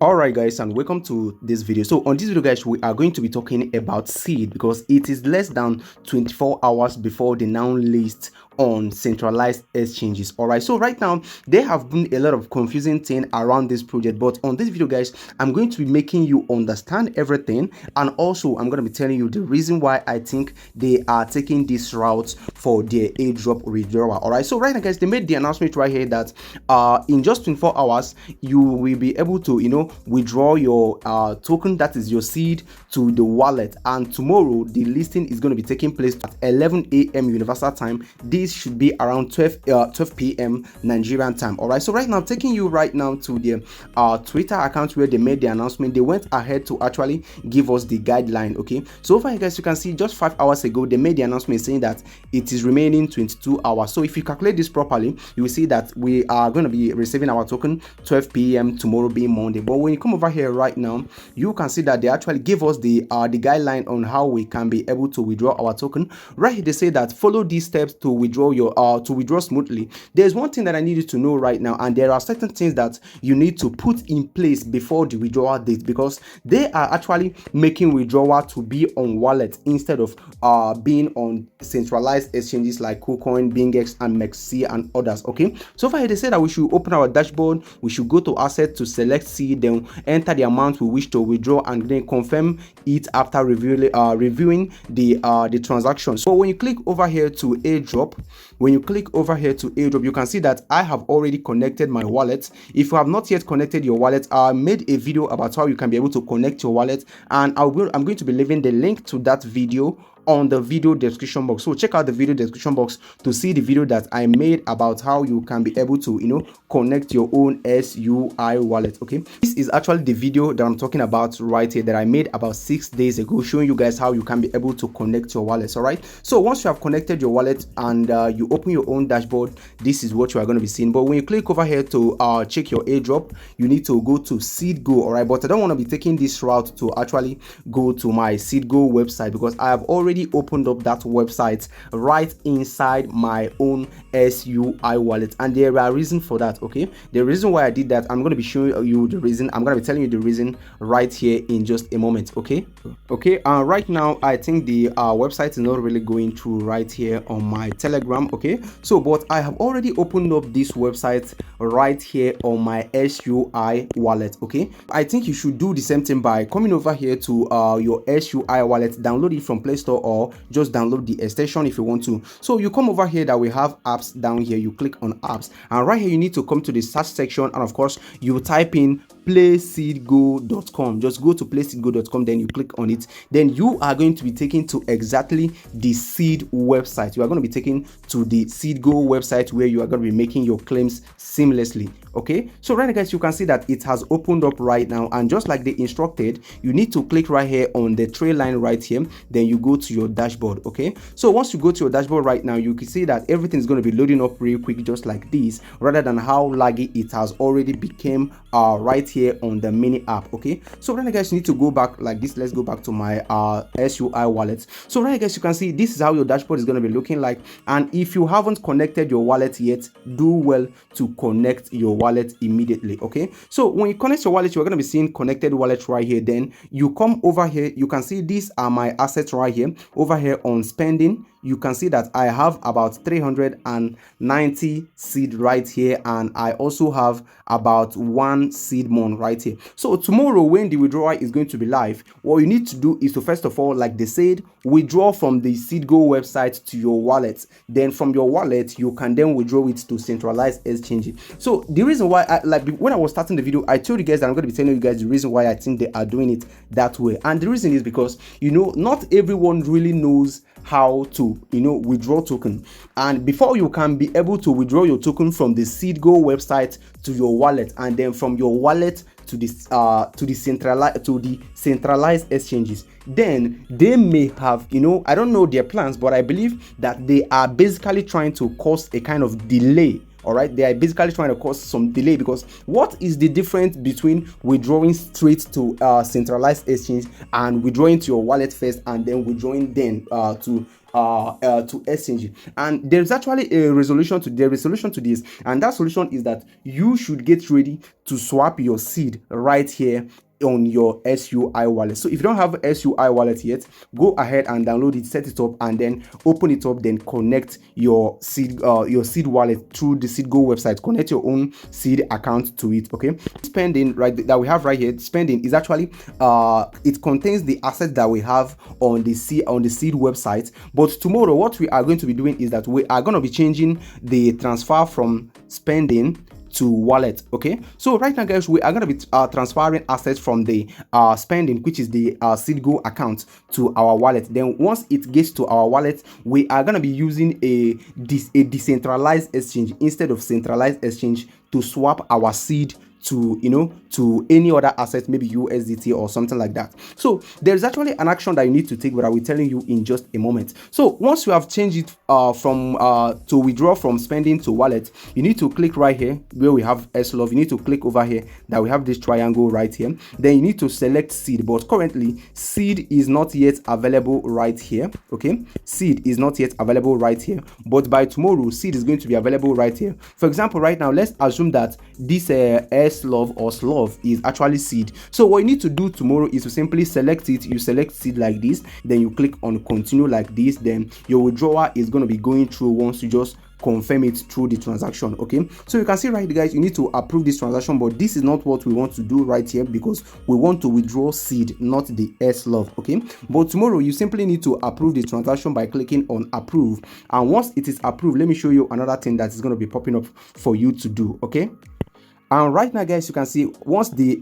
Alright guys, and welcome to this video. So on this video guys, we are going to be talking about seed because it is less than 24 hours before they now list on centralized exchanges. All right, so right now there have been a lot of confusing thing around this project, but on this video guys, I'm going to be making you understand everything, and also I'm going to be telling you the reason why I think they are taking this route for their airdrop withdrawal. All right, so right now guys, they made the announcement right here that in just 24 hours you will be able to withdraw your token, that is your seed, to the wallet, and tomorrow the listing is going to be taking place at 11 a.m. universal time. This should be around 12 p.m. Nigerian time. All right, so right now I'm taking you right now to the Twitter account where they made the announcement. They went ahead to actually give us the guideline. Okay, so over here guys, you can see just 5 hours ago they made the announcement saying that it is remaining 22 hours. So if you calculate this properly, you will see that we are going to be receiving our token 12 p.m. tomorrow being Monday. But when you come over here right now, you can see that they actually give us the guideline on how we can be able to withdraw our token. Right here they say that follow these steps to withdraw your to withdraw smoothly. There's one thing that I need you to know right now, and there are certain things that you need to put in place before the withdrawal date, because they are actually making withdrawal to be on wallet instead of being on centralized exchanges like kucoin, BingX, and Mexi and others. Okay, so far they said that we should open our dashboard, we should go to asset to select seed, then enter the amount we wish to withdraw, and then confirm it after reviewing the transaction. So when you click over here to airdrop, you can see that I have already connected my wallet. If you have not yet connected your wallet, I made a video about how you can be able to connect your wallet, and I'm going to be leaving the link to that video on the video description box. So check out the video description box to see the video that I made about how you can be able to connect your own SUI wallet. Okay, this is actually the video that I'm talking about right here that I made about 6 days ago, showing you guys how you can be able to connect your wallets. All right, so once you have connected your wallet and you open your own dashboard, this is what you are going to be seeing. But when you click over here to check your airdrop, you need to go to SeedGo. All right, but I don't want to be taking this route to actually go to my SeedGo website, because I have already opened up that website right inside my own SUI wallet, and there are reasons for that. Okay, the reason why I did that, I'm going to be showing you the reason. I'm going to be telling you the reason right here in just a moment. Okay, right now I think the website is not really going through right here on my Telegram. Okay, so but I have already opened up this website right here on my SUI wallet. Okay, I think you should do the same thing by coming over here to your SUI wallet, download it from Play Store, or just download the extension if you want to. So you come over here that we have apps down here, you click on apps, and right here you need to come to the search section, and of course you type in playseedgo.com. just go to playseedgo.com, then you click on it, then you are going to be taken to exactly the seed website. You are going to be taken to the SeedGo website where you are going to be making your claims seamlessly. Okay, so right now guys, you can see that it has opened up right now, and just like they instructed, you need to click right here on the trail line right here, then you go to your dashboard. Okay, so once you go to your dashboard right now, you can see that everything is going to be loading up real quick, just like this, rather than how laggy it has already became right here on the mini app. Okay, so right now guys, you need to go back like this. Let's go back to my SUI wallet. So right now guys, you can see this is how your dashboard is going to be looking like, and if you haven't connected your wallet yet, do well to connect your wallet immediately. Okay, so when you connect your wallet, you're going to be seeing connected wallet right here. Then you come over here, you can see these are my assets right here. Over here on spending, you can see that I have about 390 seed right here, and I also have about 1 seed mon right here. So tomorrow when the withdrawal is going to be live, what you need to do is to, first of all, like they said, withdraw from the SeedGo website to your wallet. Then from your wallet you can then withdraw it to centralized exchange. So the reason why when I was starting the video, I told you guys that I'm going to be telling you guys the reason why I think they are doing it that way, and the reason is because not everyone really knows how to withdraw token, and before you can be able to withdraw your token from the SeedGo website to your wallet, and then from your wallet to the centralized exchanges, then they may have I don't know their plans, but I believe that they are basically trying to cause a kind of delay. All right, they are basically trying to cause some delay, because what is the difference between withdrawing straight to centralized exchange and withdrawing to your wallet first, and then withdrawing then to to exchange. And there's actually a resolution to this, and that solution is that you should get ready to swap your seed right here on your SUI wallet. So if you don't have SUI wallet yet, go ahead and download it, set it up, and then open it up, then connect your seed wallet through the SeedGo website. Connect your own seed account to it. Okay, spending right that we have right here, spending is actually it contains the assets that we have on the seed website. But tomorrow what we are going to be doing is that we are going to be changing the transfer from spending to wallet. Okay, so right now guys, we are going to be transferring assets from the spending, which is the SeedGo account, to our wallet. Then once it gets to our wallet, we are going to be using a decentralized exchange instead of centralized exchange to swap our seed to, you know, to any other asset, maybe USDT or something like that. So there's actually an action that you need to take, but I will be telling you in just a moment. So once you have changed it to withdraw from spending to wallet, you need to click right here where we have SLove. You need to click over here that we have this triangle right here. Then you need to select seed, but currently seed is not yet available right here. Okay, seed is not yet available right here, but by tomorrow seed is going to be available right here. For example, right now let's assume that this SLove or Slove is actually seed. So what you need to do tomorrow is to simply select it. You select seed like this, then you click on continue like this, then your withdrawal is going to be going through once you just confirm it through the transaction. Okay, so you can see right, guys, you need to approve this transaction, but this is not what we want to do right here because we want to withdraw seed, not the SLove. Okay, but tomorrow you simply need to approve the transaction by clicking on approve, and once it is approved, let me show you another thing that is going to be popping up for you to do. Okay, and right now guys, you can see once the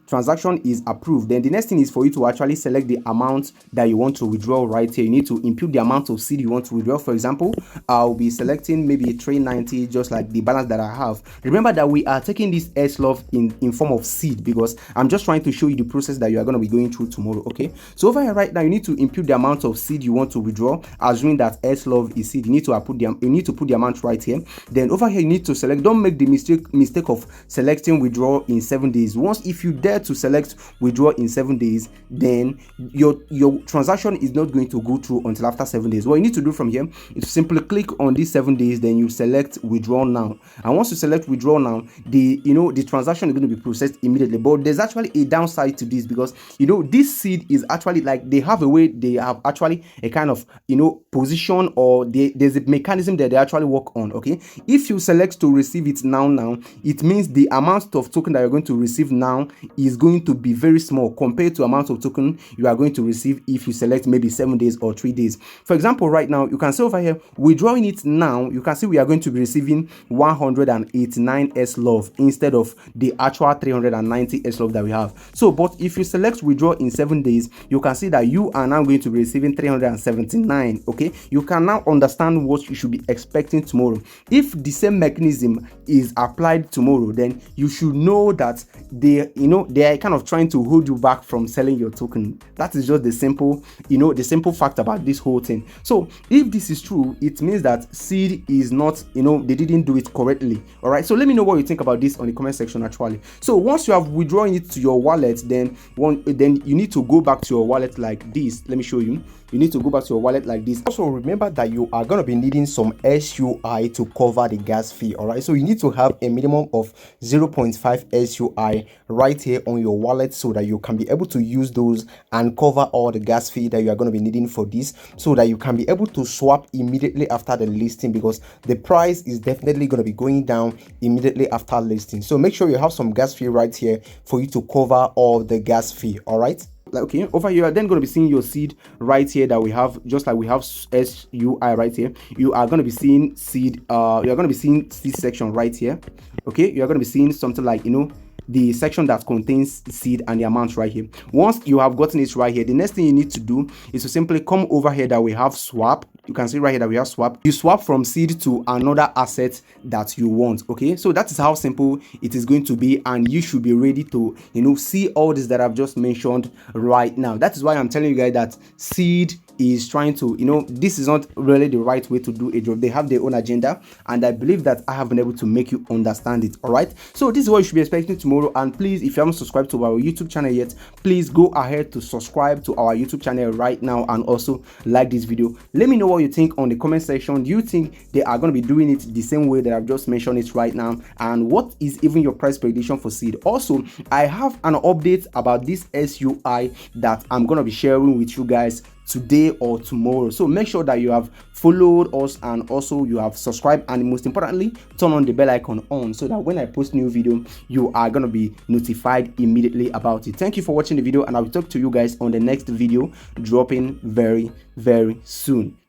transaction is approved, then the next thing is for you to actually select the amount that you want to withdraw right here. You need to input the amount of seed you want to withdraw. For example, I'll be selecting maybe 390, just like the balance that I have. Remember that we are taking this SLove in form of seed because I'm just trying to show you the process that you are going to be going through tomorrow. Okay, so over here right now, you need to input the amount of seed you want to withdraw, assuming that SLove is seed. You need to put the amount right here. Then over here you need to select. Don't make the mistake of selecting withdraw in 7 days. Once if you dare to select withdraw in 7 days, then your transaction is not going to go through until after 7 days. What you need to do from here is simply click on these 7 days, then you select withdraw now. And once you select withdraw now, the transaction is going to be processed immediately. But there's actually a downside to this because this seed is actually like they have actually a kind of position, or there's a mechanism that they actually work on. Okay, if you select to receive it now, it means the amount of token that you're going to receive now is going to be very small compared to amount of token you are going to receive if you select maybe 7 days or 3 days. For example, right now you can see over here withdrawing it now, you can see we are going to be receiving 189 SLove instead of the actual 390 SLove that we have. So but if you select withdraw in 7 days, you can see that you are now going to be receiving 379. Okay, you can now understand what you should be expecting tomorrow. If the same mechanism is applied tomorrow, then you should know that they are kind of trying to hold you back from selling your token. That is just the simple fact about this whole thing. So if this is true, it means that seed is not, they didn't do it correctly. All right, so let me know what you think about this on the comment section actually. So once you have withdrawn it to your wallet, then you need to go back to your wallet like this. Let me show you. You need to go back to your wallet like this. Also remember that you are going to be needing some SUI to cover the gas fee. All right, so you need to have a minimum of 0.5 SUI right here on your wallet so that you can be able to use those and cover all the gas fee that you are going to be needing for this, so that you can be able to swap immediately after the listing, because the price is definitely going to be going down immediately after listing. So make sure you have some gas fee right here for you to cover all the gas fee. All right, okay, over here you are then going to be seeing your seed right here that we have, just like we have SUI right here. You are going to be seeing seed, you are going to be seeing seed section right here. Okay, you are going to be seeing something like the section that contains seed and the amount right here. Once you have gotten it right here, the next thing you need to do is to simply come over here that we have swap. You can see right here that we have swap. You swap from seed to another asset that you want. Okay, so that is how simple it is going to be, and you should be ready to see all this that I've just mentioned right now. That is why I'm telling you guys that seed is trying to, this is not really the right way to do Airdrop. They have their own agenda, and I believe that I have been able to make you understand it. All right, so this is what you should be expecting tomorrow. And please, if you haven't subscribed to our YouTube channel yet, please go ahead to subscribe to our YouTube channel right now, and also like this video. Let me know what you think on the comment section. Do you think they are going to be doing it the same way that I've just mentioned it right now? And what is even your price prediction for seed? Also, I have an update about this SUI that I'm going to be sharing with you guys today or tomorrow. So make sure that you have followed us, and also you have subscribed, and most importantly, turn on the bell icon on, so that when I post new video, you are going to be notified immediately about it. Thank you for watching the video, and I will talk to you guys on the next video dropping very soon.